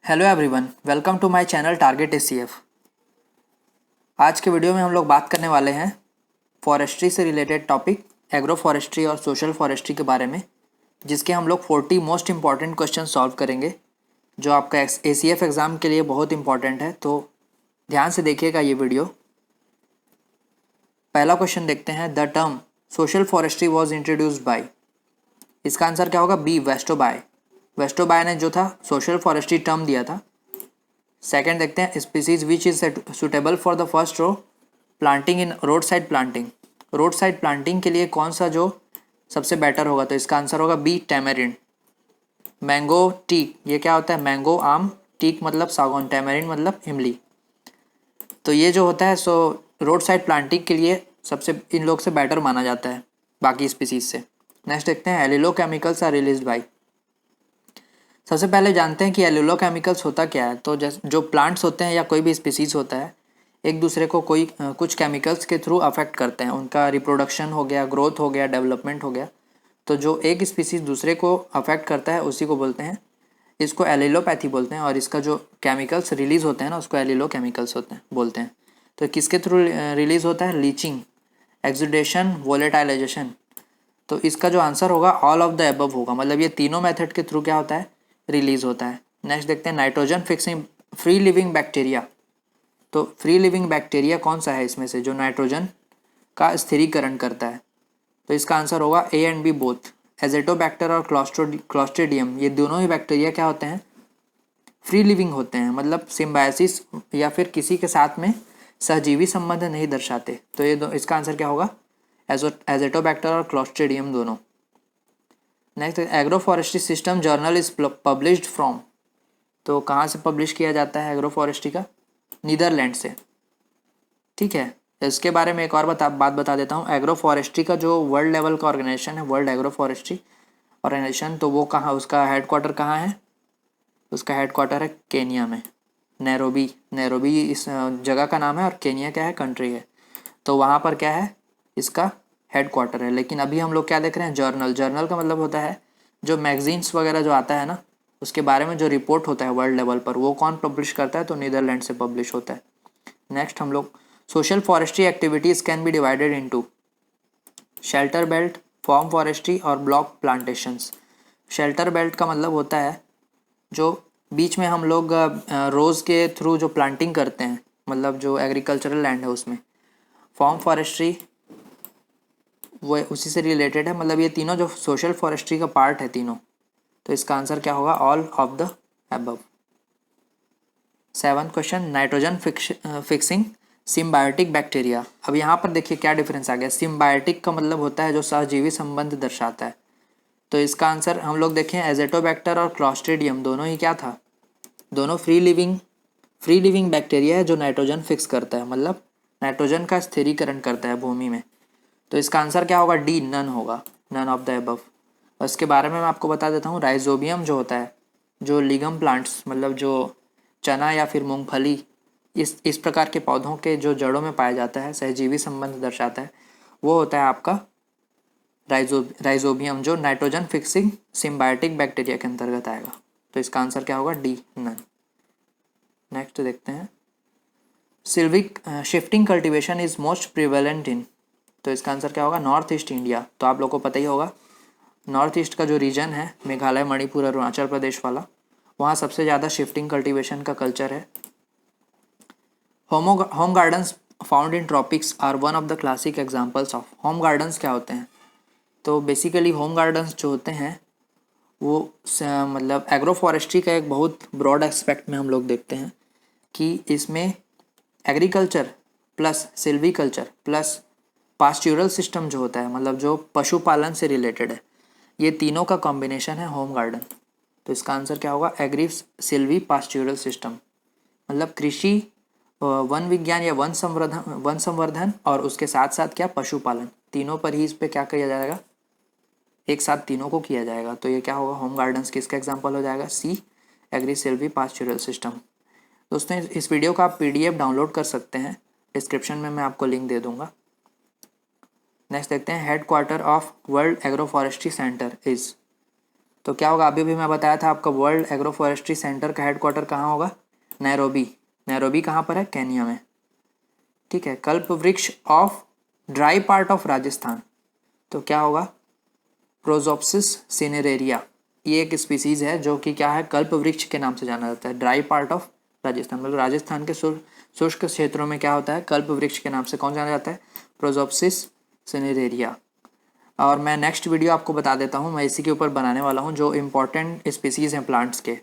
Hello everyone, welcome to my channel target ACF. आज के video में हम लोग बात करने वाले हैं फॉरेस्ट्री से रिलेटेड टॉपिक एग्रो फॉरेस्ट्री और सोशल फॉरेस्ट्री के बारे में, जिसके हम लोग 40 मोस्ट इंपॉर्टेंट क्वेश्चन सॉल्व करेंगे जो आपका एसीएफ एग्ज़ाम के लिए बहुत इंपॉर्टेंट है। तो ध्यान से देखिएगा ये वीडियो। पहला क्वेश्चन देखते हैं। The term social forestry was introduced by. इसका आंसर क्या होगा? बी, वेस्टोबाय। वेस्टोबाय ने जो था सोशल फॉरेस्ट्री टर्म दिया था। सेकेंड देखते हैं। Species which is suitable for the first row planting in road side planting. Road side planting के लिए कौन सा जो सबसे बेटर होगा? तो इसका आंसर होगा बी, टैमरिंड। मैंगो टीक, ये क्या होता है? मैंगो आम, टीक मतलब सागौन, टैमरिंड मतलब इमली। तो ये जो होता है सो रोड साइड प्लांटिंग के लिए सबसे इन लोग से बेटर माना जाता है बाकी स्पीसीज से। नेक्स्ट देखते हैं। एलिलो केमिकल्स आर रिलीज्ड बाय। सबसे पहले जानते हैं कि एल्यूलो केमिकल्स होता क्या है। तो जो प्लांट्स होते हैं या कोई भी स्पीसीज होता है, एक दूसरे को कुछ केमिकल्स के थ्रू अफेक्ट करते हैं। उनका रिप्रोडक्शन हो गया, ग्रोथ हो गया, डेवलपमेंट हो गया। तो जो एक स्पीसीज दूसरे को अफेक्ट करता है उसी को बोलते हैं, इसको एलिलोपैथी बोलते हैं। और इसका जो केमिकल्स रिलीज होते हैं ना, उसको एलिलो केमिकल्स होते हैं बोलते हैं। तो किसके थ्रू रिलीज होता है? Leaching, exudation, volatilisation. तो इसका जो आंसर होगा ऑल ऑफ द एबव होगा। मतलब ये तीनों मेथड के थ्रू क्या होता है? रिलीज होता है। नेक्स्ट देखते हैं। Nitrogen fixing free living bacteria. तो फ्री लिविंग बैक्टीरिया कौन सा है इसमें से जो नाइट्रोजन का स्थिरीकरण करता है? तो इसका आंसर होगा A and B both. Azotobacter और क्लॉस्ट्रिडियम, ये दोनों ही बैक्टीरिया क्या होते हैं? फ्री लिविंग होते हैं, मतलब सिम्बायोसिस या फिर किसी के साथ में सहजीवी संबंध नहीं दर्शाते। तो इसका आंसर क्या होगा? एजेटोबैक्टर और क्लॉस्ट्रिडियम दोनों। Next, agro forestry system journal is published from. तो कहाँ से पब्लिश किया जाता है एग्रो फॉरेस्ट्री का? नीदरलैंड से। ठीक है, इसके बारे में एक और बात बता देता हूँ। एग्रो फॉरेस्ट्री का जो वर्ल्ड लेवल का ऑर्गेनाइजेशन है, वर्ल्ड एग्रो फॉरेस्ट्री ऑर्गेनाइजेशन, तो वो कहाँ, उसका हेडक्वार्टर कहाँ है? उसका हेडक्वार्टर है केनिया में, नैरोबी। नैरोबी इस जगह का नाम है और केनिया क्या है? कंट्री है। तो वहाँ पर क्या है? इसका हेडक्वार्टर है। लेकिन अभी हम लोग क्या देख रहे हैं? जर्नल। जर्नल का मतलब होता है जो मैगजीन्स वगैरह जो आता है ना, उसके बारे में जो रिपोर्ट होता है वर्ल्ड लेवल पर, वो कौन पब्लिश करता है? तो नीदरलैंड से पब्लिश होता है। नेक्स्ट हम लोग, social forestry activities can be divided into shelter belt, form forestry और ब्लॉक प्लांटेशंस। शेल्टर बेल्ट का मतलब होता है जो बीच में हम लोग रोज़ के थ्रू जो प्लांटिंग करते हैं, मतलब जो एग्रीकल्चरल लैंड है उसमें। फॉर्म फॉरेस्ट्री वो उसी से रिलेटेड है। मतलब ये तीनों जो सोशल फॉरेस्ट्री का पार्ट है तीनों। तो इसका आंसर क्या होगा? All of the above. Seventh question. Nitrogen fixing symbiotic bacteria. अब यहाँ पर देखिए क्या डिफरेंस आ गया। सिम्बायोटिक का मतलब होता है जो सहजीवी संबंध दर्शाता है। तो इसका आंसर हम लोग देखें, एजेटोबैक्टर और क्लॉस्ट्रिडियम दोनों ही क्या था? दोनों फ्री लिविंग बैक्टीरिया है जो नाइट्रोजन फिक्स करता है, मतलब नाइट्रोजन का स्थिरीकरण करता है भूमि में। तो इसका आंसर क्या होगा? डी, नन होगा, नन ऑफ द अबव। और इसके बारे में मैं आपको बता देता हूँ। राइजोबियम जो होता है, जो लिगम प्लांट्स, मतलब जो चना या फिर मूंगफली, इस प्रकार के पौधों के जो जड़ों में पाया जाता है, सहजीवी संबंध दर्शाता है, वो होता है आपका राइजोबियम, जो नाइट्रोजन फिक्सिंग सिम्बायोटिक बैक्टीरिया के अंतर्गत आएगा। तो इसका आंसर क्या होगा? D, none. नेक्स्ट देखते हैं। Silvic shifting cultivation is most prevalent in. तो इसका आंसर क्या होगा? North east India. तो आप लोग को पता ही होगा, नॉर्थ ईस्ट का जो रीजन है, मेघालय, मणिपुर, अरुणाचल प्रदेश वाला, वहाँ सबसे ज़्यादा शिफ्टिंग कल्टीवेशन का कल्चर है। Home gardens found in tropics are one of the classic examples of. Home gardens क्या होते हैं? तो बेसिकली होम गार्डन्स जो होते हैं वो मतलब एग्रो फॉरेस्ट्री का एक बहुत ब्रॉड एस्पेक्ट में हम लोग देखते हैं कि इसमें agriculture plus silviculture plus pastoral system जो होता है, मतलब जो पशुपालन से रिलेटेड है, ये तीनों का कॉम्बिनेशन है होम गार्डन। तो इसका आंसर क्या होगा? Agri silvi pastoral system. मतलब कृषि, वन विज्ञान या वन संवर्धन और उसके साथ साथ क्या? पशुपालन, तीनों पर ही इस पे क्या किया जाएगा? एक साथ तीनों को किया जाएगा। तो ये क्या होगा? होम गार्डन्स किसका एग्जाम्पल हो जाएगा? सी, एग्री सिल्वी पास्चुरल सिस्टम। दोस्तों इस वीडियो का आप PDF डाउनलोड कर सकते हैं, डिस्क्रिप्शन में मैं आपको लिंक दे दूंगा। नेक्स्ट देखते हैं। Head quarter of world agro forestry centre is. तो क्या होगा, अभी भी मैं बताया था आपका वर्ल्ड एग्रो फॉरेस्ट्री सेंटर का हेडक्वार्टर कहाँ होगा, नैरोबी। नैरोबी कहाँ पर है, केन्या में। ठीक है, कल्प वृक्ष of dry part of Rajasthan, तो क्या होगा, प्रोजोप्सिस सिनेरेरिया। ये एक स्पीसीज है जो कि क्या है, कल्प वृक्ष के नाम से जाना जाता है। ड्राई पार्ट ऑफ राजस्थान मतलब राजस्थान के शुष्क क्षेत्रों में क्या होता है, कल्प वृक्ष के नाम से कौन जाना जाता है, प्रोजोप्सिस सिनेरेरिया। और मैं नेक्स्ट वीडियो आपको बता देता हूँ, मैं इसी के ऊपर बनाने वाला हूँ, जो इम्पोर्टेंट स्पीसीज़ हैं प्लांट्स के,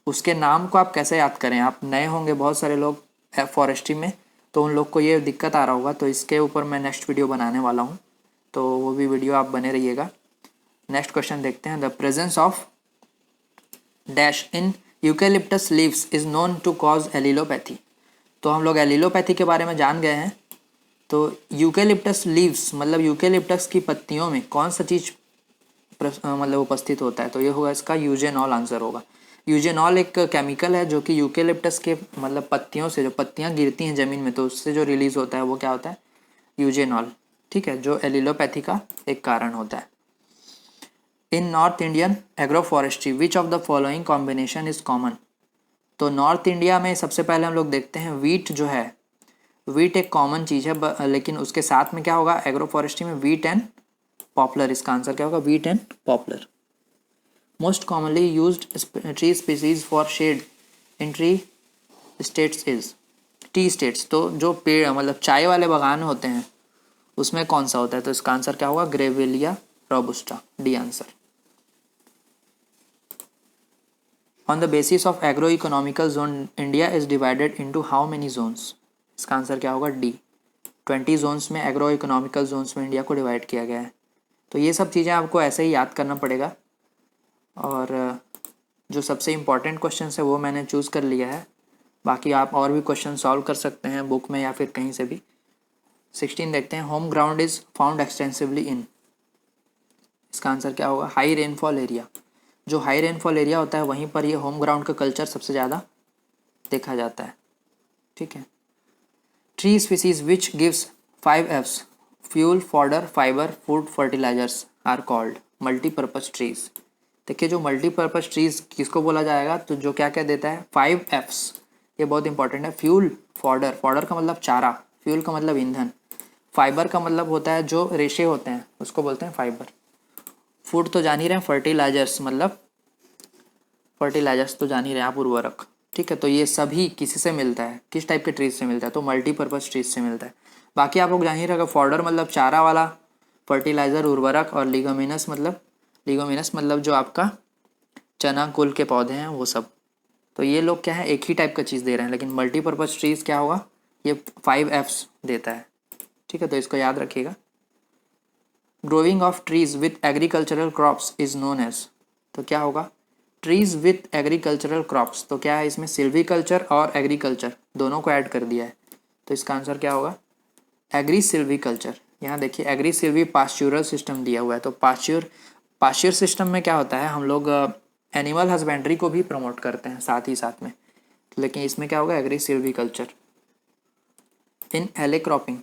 उसके नाम को आप कैसे याद करें। आप नए होंगे बहुत सारे लोग फॉरेस्ट्री में, तो उन लोग को ये दिक्कत आ रहा होगा, तो इसके ऊपर मैं नेक्स्ट वीडियो बनाने वाला हूँ, तो वो भी वीडियो आप बने रहिएगा। नेक्स्ट क्वेश्चन देखते हैं, the presence of dash in eucalyptus leaves is known to cause allelopathy. तो हम लोग एलिलोपैथी के बारे में जान गए हैं। तो यूकेलिप्टस लीव्स मतलब यूकेलिप्टस की पत्तियों में कौन सा चीज़ मतलब उपस्थित होता है, तो ये होगा इसका यूजेनॉल आंसर होगा। यूजेनॉल एक केमिकल है जो कि यूकेलिप्टस के मतलब पत्तियों से, जो पत्तियां गिरती हैं ज़मीन में तो उससे जो रिलीज होता है वो क्या होता है, यूजेनॉल। ठीक है, जो एलिलोपैथी का एक कारण होता है। In north Indian agro forestry which of the following combination is common. तो नॉर्थ इंडिया में सबसे पहले हम लोग देखते हैं वीट जो है, वीट एक कॉमन चीज़ है, लेकिन उसके साथ में क्या होगा, एग्रो फॉरेस्ट्री में वीट एंड पॉपुलर। इसका आंसर क्या होगा, wheat and poplar. Most commonly used tree species for shade in tree states is tea states. तो जो पेड़ मतलब चाय वाले बागान होते हैं उसमें कौन सा होता है, तो इसका आंसर क्या होगा, Grevillea robusta, D answer. On the basis of agro economical zone India is divided into how many zones. इसका आंसर क्या होगा, डी। 20 जोन्स में एग्रो इकोनॉमिकल जोन्स में इंडिया को डिवाइड किया गया है। तो ये सब चीज़ें आपको ऐसे ही याद करना पड़ेगा। और जो सबसे इम्पॉर्टेंट क्वेश्चन है वो मैंने चूज़ कर लिया है, बाकी आप और भी क्वेश्चन सॉल्व कर सकते हैं बुक में या फिर कहीं से भी। 16 देखते हैं, home ground is found extensively in. इसका आंसर क्या होगा, हाई रेनफॉल एरिया। जो हाई रेनफॉल एरिया होता है वहीं पर ये होम ग्राउंड का कल्चर सबसे ज़्यादा देखा जाता है। ठीक है, tree species which gives 5 Fs fuel, fodder, fibre, food, fertilisers are called multipurpose trees. देखिए, जो मल्टीपर्पज़ ट्रीज किसको बोला जाएगा, तो जो क्या क्या देता है, 5 Fs। ये बहुत इंपॉर्टेंट है, फ्यूल, फॉडर, फॉडर का मतलब चारा, फ्यूल का मतलब ईंधन, फाइबर का मतलब होता है जो रेशे होते हैं उसको बोलते हैं फाइबर, फूड तो जान ही रहे हैं, फर्टिलाइजर्स मतलब फर्टिलाइजर्स तो जान ही रहे हैं आप, उर्वरक। ठीक है, तो ये सभी किसी से मिलता है, किस टाइप के ट्रीज से मिलता है, तो मल्टीपर्पज़ ट्रीज से मिलता है। बाकी आप लोग जान ही रहेगा, फॉडर मतलब चारा वाला, फर्टिलाइजर उर्वरक, और लिगोमिनस मतलब जो आपका चना कुल के पौधे हैं वो सब। तो ये लोग क्या है, एक ही टाइप का चीज़ दे रहे हैं, लेकिन मल्टीपर्पज़ ट्रीज क्या होगा, ये 5 Fs देता है। ठीक है, तो इसको याद रखिएगा। Growing of trees with agricultural crops is known as, तो क्या होगा, ट्रीज विथ एग्रीकल्चरल क्रॉप्स। तो क्या है, इसमें सिल्वीकल्चर और एग्रीकल्चर दोनों को ऐड कर दिया है, तो इसका आंसर क्या होगा, एग्री सिल्वीकल्चर। यहाँ देखिए, एग्री सिल्वी पास्चुरल सिस्टम दिया हुआ है, तो पास्चर सिस्टम में क्या होता है, हम लोग एनिमल हस्बेंड्री को भी प्रमोट करते हैं साथ ही साथ में, लेकिन इसमें क्या होगा, agree silviculture. In alley cropping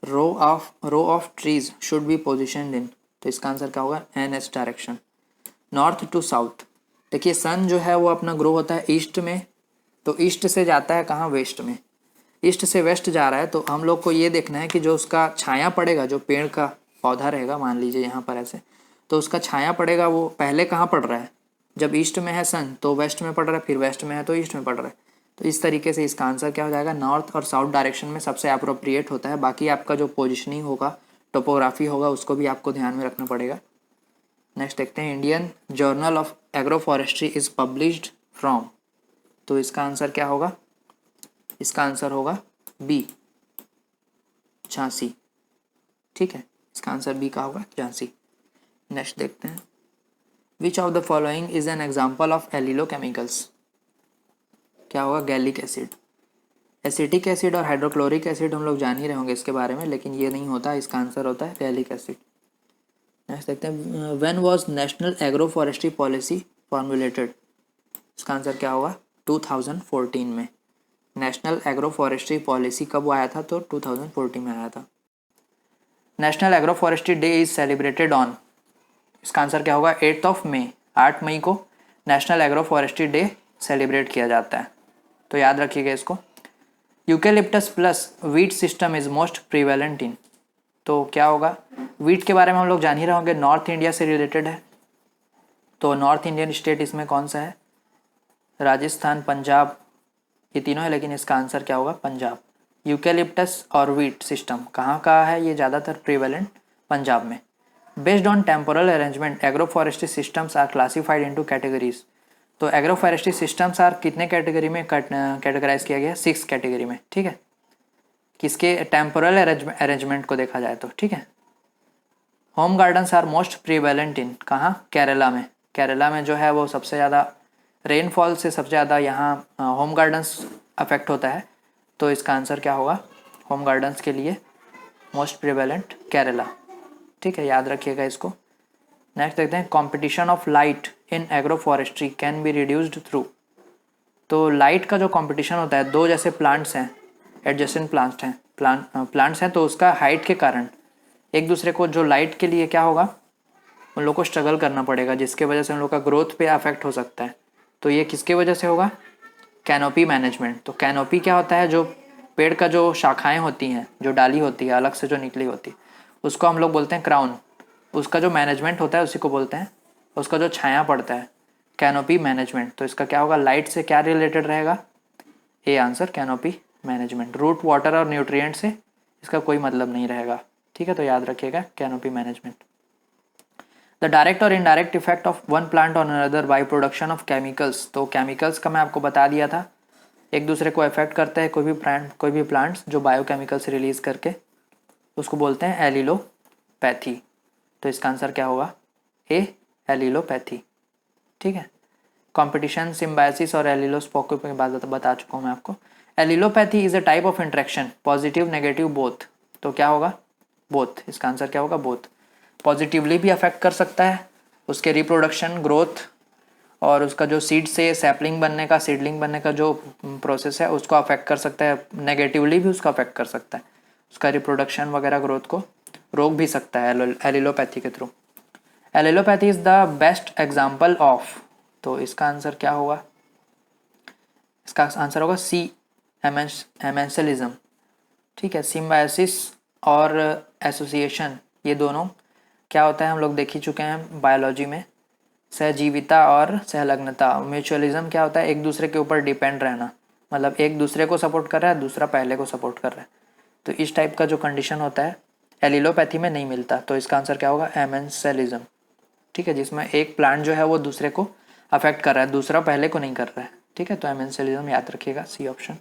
row of trees should be positioned in, तो इसका आंसर क्या होगा, NS direction. North to south, देखिए सन जो है वो अपना ग्रो होता है ईस्ट में, तो ईस्ट से जाता है कहाँ, वेस्ट में। ईस्ट से वेस्ट जा रहा है, तो हम लोग को ये देखना है कि जो उसका छाया पड़ेगा, जो पेड़ का पौधा रहेगा, मान लीजिए यहाँ पर ऐसे, तो उसका छाया पड़ेगा वो पहले कहाँ पड़ रहा है, जब ईस्ट में है सन तो वेस्ट में पड़ रहा है, फिर वेस्ट में है तो ईस्ट में पड़ रहा है। तो इस तरीके से इसका आंसर क्या हो जाएगा, नॉर्थ और साउथ डायरेक्शन में सबसे अप्रोप्रिएट होता है। बाकी आपका जो पोजिशनिंग होगा, टोपोग्राफी होगा, उसको भी आपको ध्यान में रखना पड़ेगा। नेक्स्ट देखते हैं, Indian journal of agro forestry is published from, तो इसका आंसर क्या होगा, इसका आंसर होगा बी, झांसी। ठीक है, इसका आंसर बी का होगा, झांसी। नेक्स्ट देखते हैं, which of the following is an example of allelochemicals, क्या होगा, गैलिक एसिड। एसिटिक एसिड और हाइड्रोक्लोरिक एसिड हम लोग जान ही रहे होंगे इसके बारे में, लेकिन ये नहीं होता, इसका आंसर होता है गैलिक एसिड। नेक्स्ट देखते हैं, when was national agro forestry policy formulated, इसका आंसर क्या होगा, 2014 में। नेशनल एग्रो फॉरेस्ट्री पॉलिसी कब आया था, तो 2014 में आया था। National agro forestry day is celebrated on, इसका आंसर क्या होगा, 8 May। 8 मई को national agro forestry day celebrate किया जाता है, तो याद रखिएगा इसको। Eucalyptus plus wheat system is most prevalent in, तो क्या होगा, वीट के बारे में हम लोग जान ही रहे होंगे, नॉर्थ इंडिया से रिलेटेड है, तो नॉर्थ इंडियन स्टेट इसमें कौन सा है, राजस्थान, पंजाब, ये तीनों है, लेकिन इसका आंसर क्या होगा, पंजाब। यूकेलिप्टस और वीट सिस्टम कहाँ का है, ये ज़्यादातर प्रिवेलेंट पंजाब में। Based on temporal arrangement agro forestry systems are classified into categories, तो एग्रो फॉरेस्ट्री सिस्टम्स आर कितने कैटेगरी में कैटेगराइज किया गया, 6 कैटेगरी में, ठीक है, किसके, टेम्पोरल अरेंजमेंट को देखा जाए तो, ठीक है। Home gardens are most prevalent in, कहाँ, केरला में, केरला में जो है वो सबसे ज़्यादा रेनफॉल से सबसे ज़्यादा यहाँ होम गार्डन्स अफेक्ट होता है, तो इसका आंसर क्या होगा, होम गार्डन्स के लिए मोस्ट प्रिवेलेंट केरला, ठीक है, याद रखिएगा इसको। नेक्स्ट देखते हैं, competition of light in agro forestry can be reduced through, तो लाइट का जो कंपटीशन होता है, दो जैसे प्लांट्स हैं, एडजेसेंट प्लांट्स हैं, तो उसका हाइट के कारण एक दूसरे को जो लाइट के लिए क्या होगा, उन लोग को स्ट्रगल करना पड़ेगा, जिसके वजह से उन लोग का ग्रोथ पे अफेक्ट हो सकता है, तो ये किसके वजह से होगा, कैनोपी मैनेजमेंट। तो कैनोपी क्या होता है, जो पेड़ का जो शाखाएं होती हैं, जो डाली होती है अलग से जो निकली होती है, उसको हम लोग बोलते हैं क्राउन, उसका जो मैनेजमेंट होता है उसी को बोलते हैं, उसका जो छाया पड़ता है, कैनोपी मैनेजमेंट। तो इसका क्या होगा, लाइट से क्या रिलेटेड रहेगा, A answer, canopy management. Root water और न्यूट्रिएंट से इसका कोई मतलब नहीं रहेगा, ठीक है, तो याद रखिएगा कैनोपी मैनेजमेंट। द डायरेक्ट और indirect effect of one plant on another by production of chemicals, तो केमिकल्स का मैं आपको बता दिया था, एक दूसरे को इफेक्ट करते हैं कोई भी प्लांट्स जो बायोकेमिकल्स रिलीज करके, उसको बोलते हैं एलिलोपैथी, तो इसका आंसर क्या होगा, ए, एलिलोपैथी, ठीक है। कॉम्पिटिशन, सिम्बायोसिस और एलिलोस्पोको की बात बता चुका हूँ मैं आपको। Allelopathy is a type of interaction, positive negative both, तो क्या होगा, बोथ, इसका आंसर क्या होगा, बोथ। पॉजिटिवली भी अफेक्ट कर सकता है, उसके रिप्रोडक्शन, ग्रोथ, और उसका जो सीड से सैपलिंग बनने का, सीडलिंग बनने का जो प्रोसेस है उसको अफेक्ट कर सकता है, नेगेटिवली भी उसका अफेक्ट कर सकता है, उसका रिप्रोडक्शन वगैरह ग्रोथ को रोक भी सकता है एलिलोपैथी के through. Allelopathy is the best example of, तो इसका आंसर क्या होगा, इसका आंसर होगा सी, एमेंसलिज्म, ठीक है। सिम्बायोसिस और एसोसिएशन, ये दोनों क्या होता है हम लोग देख ही चुके हैं बायोलॉजी में। सहजीविता और सहलग्नता, म्यूचुअलिज्म क्या होता है, एक दूसरे के ऊपर डिपेंड रहना, मतलब एक दूसरे को सपोर्ट कर रहा है, दूसरा पहले को सपोर्ट कर रहा है, तो इस टाइप का जो कंडीशन होता है एलिलोपैथी में नहीं मिलता, तो इसका आंसर क्या होगा, एमेंसलिज्म, ठीक है, जिसमें एक प्लांट जो है वो दूसरे को अफेक्ट कर रहा है, दूसरा पहले को नहीं कर रहा है, ठीक है, तो एमेंसलिज्म याद रखिएगा, सी ऑप्शन।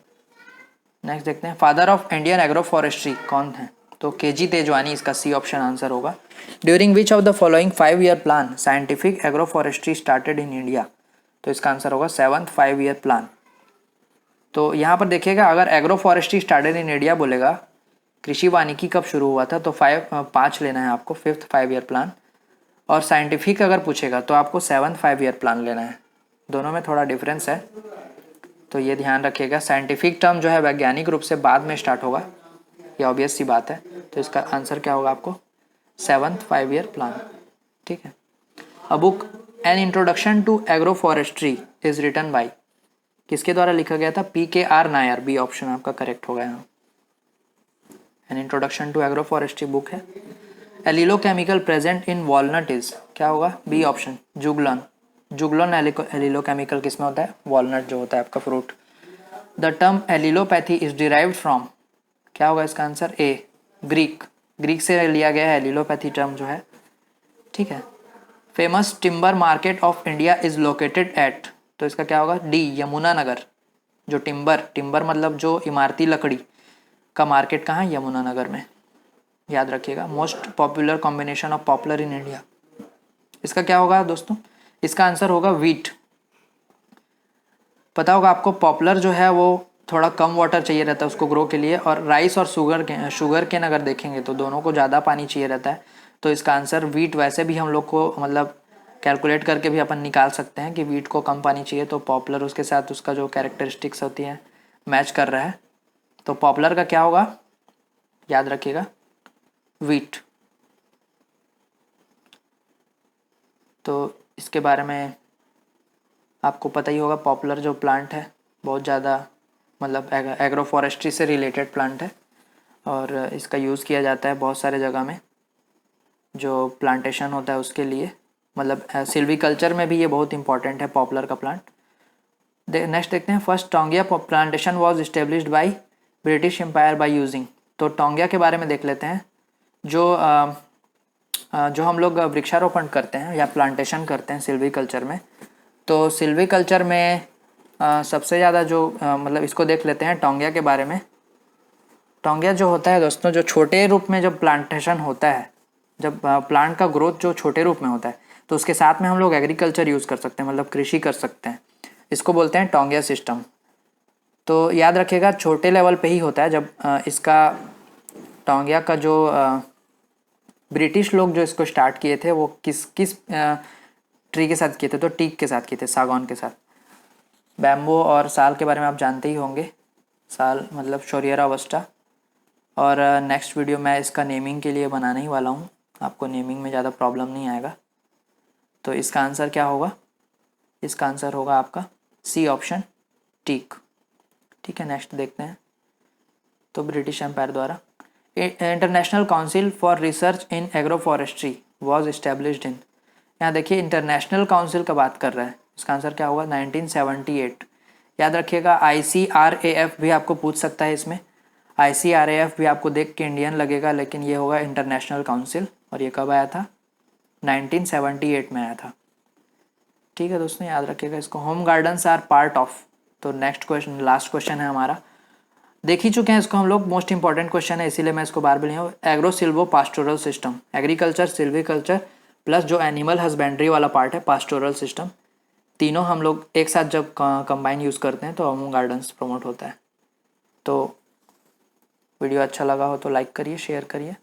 नेक्स्ट देखते हैं, father of Indian agro forestry कौन है, तो केजी तेजवानी, इसका सी ऑप्शन आंसर होगा। During which of the following 5-year plan scientific agro forestry started in India, तो इसका आंसर होगा 7th 5-year प्लान। तो यहाँ पर देखिएगा, अगर agro forestry started in India बोलेगा, कृषि वानिकी कब शुरू हुआ था, तो 5 लेना है आपको, 5th 5-year प्लान, और साइंटिफिक अगर पूछेगा तो आपको 7th 5-year प्लान लेना है, दोनों में थोड़ा डिफरेंस है, तो ये ध्यान रखिएगा। साइंटिफिक टर्म जो है वैज्ञानिक रूप से बाद में स्टार्ट होगा, ये ऑब्वियस सी बात है, तो इसका आंसर क्या होगा आपको, 7th 5-year प्लान, ठीक है। A book an introduction to agro forestry is written by, किसके द्वारा लिखा गया था, PKR नायर, बी ऑप्शन आपका करेक्ट होगा यहाँ। An introduction to agro forestry book है। Allelochemical present in walnut is, क्या होगा, बी ऑप्शन, जुगलन। जुगलन एलिलोकेमिकल किस में होता है, वॉलनट जो होता है आपका fruit. The term allelopathy is derived from, क्या होगा इसका आंसर, ए, ग्रीक से लिया गया है एलिलोपैथी टर्म जो है, ठीक है। Famous timber market of India is located at, तो इसका क्या होगा, डी, यमुनानगर। जो टिम्बर मतलब जो इमारती लकड़ी का मार्केट कहाँ है, यमुनानगर में, याद रखिएगा। Most popular combination of popular in India, इसका क्या होगा दोस्तों, इसका आंसर होगा वीट। पता होगा आपको, पॉपुलर जो है वो थोड़ा कम वाटर चाहिए रहता है उसको ग्रो के लिए, और राइस और शुगर केन अगर देखेंगे तो दोनों को ज़्यादा पानी चाहिए रहता है, तो इसका आंसर वीट। वैसे भी हम लोग को मतलब कैलकुलेट करके भी अपन निकाल सकते हैं कि वीट को कम पानी चाहिए, तो पॉपुलर उसके साथ उसका जो कैरेक्टरिस्टिक्स होती है मैच कर रहा है, तो पॉपुलर का क्या होगा, याद रखिएगा, वीट। तो इसके बारे में आपको पता ही होगा, पॉपुलर जो प्लांट है, बहुत ज़्यादा मतलब एग्रो फॉरेस्ट्री से रिलेटेड प्लांट है और इसका यूज़ किया जाता है बहुत सारे जगह में, जो प्लांटेशन होता है उसके लिए, मतलब सिल्वीकल्चर में भी ये बहुत इंपॉर्टेंट है पॉपुलर का प्लांट। नेक्स्ट देखते हैं, first taungya plantation was established by British empire by using. तो टोंगिया के बारे में देख लेते हैं। जो हम लोग वृक्षारोपण करते हैं या प्लांटेशन करते हैं सिल्वीकल्चर में, तो सिल्वीकल्चर में सबसे ज़्यादा जो मतलब इसको देख लेते हैं टोंगिया के बारे में। टोंगिया जो होता है दोस्तों, जो छोटे रूप में जब प्लांटेशन होता है, जब प्लांट का ग्रोथ जो छोटे रूप में होता है, तो उसके साथ में हम लोग एग्रीकल्चर यूज़ कर सकते हैं, मतलब कृषि कर सकते हैं। इसको बोलते हैं टोंगिया सिस्टम। तो याद रखिएगा छोटे लेवल पे ही होता है। जब इसका टोंगिया का जो ब्रिटिश लोग जो इसको स्टार्ट किए थे वो किस ट्री के साथ किए थे, तो टीक के साथ किए थे, सागौन के साथ। बैम्बो और साल के बारे में आप जानते ही होंगे, साल मतलब शोरियरा अवस्टा। और नेक्स्ट वीडियो मैं इसका नेमिंग के लिए बनाने ही वाला हूँ, आपको नेमिंग में ज़्यादा प्रॉब्लम नहीं आएगा। तो इसका आंसर क्या होगा? इसका आंसर होगा आपका सी ऑप्शन, टीक। ठीक है, नेक्स्ट देखते हैं। तो ब्रिटिश एम्पायर द्वारा international council for research in agro forestry was established in. यहाँ देखिए इंटरनेशनल काउंसिल का बात कर रहा है, इसका आंसर क्या होगा? 1978। याद रखिएगा ICRAF भी आपको पूछ सकता है इसमें। ICRAF भी आपको देख के इंडियन लगेगा, लेकिन ये होगा इंटरनेशनल काउंसिल, और ये कब आया था? 1978 में आया था। ठीक है दोस्तों, याद रखिएगा इसको। Home gardens are part of. तो नेक्स्ट क्वेश्चन, लास्ट क्वेश्चन है हमारा, देख ही चुके हैं इसको हम लोग, मोस्ट इंपॉर्टेंट क्वेश्चन है इसीलिए मैं इसको बार बार लिया। Agro silvo pastoral system, agriculture, silviculture plus जो एनिमल हस्बेंड्री वाला पार्ट है पास्टोरल सिस्टम, तीनों हम लोग एक साथ जब कंबाइन यूज़ करते हैं तो होम गार्डन्स प्रमोट होता है। तो वीडियो अच्छा लगा हो तो लाइक करिए, शेयर करिए।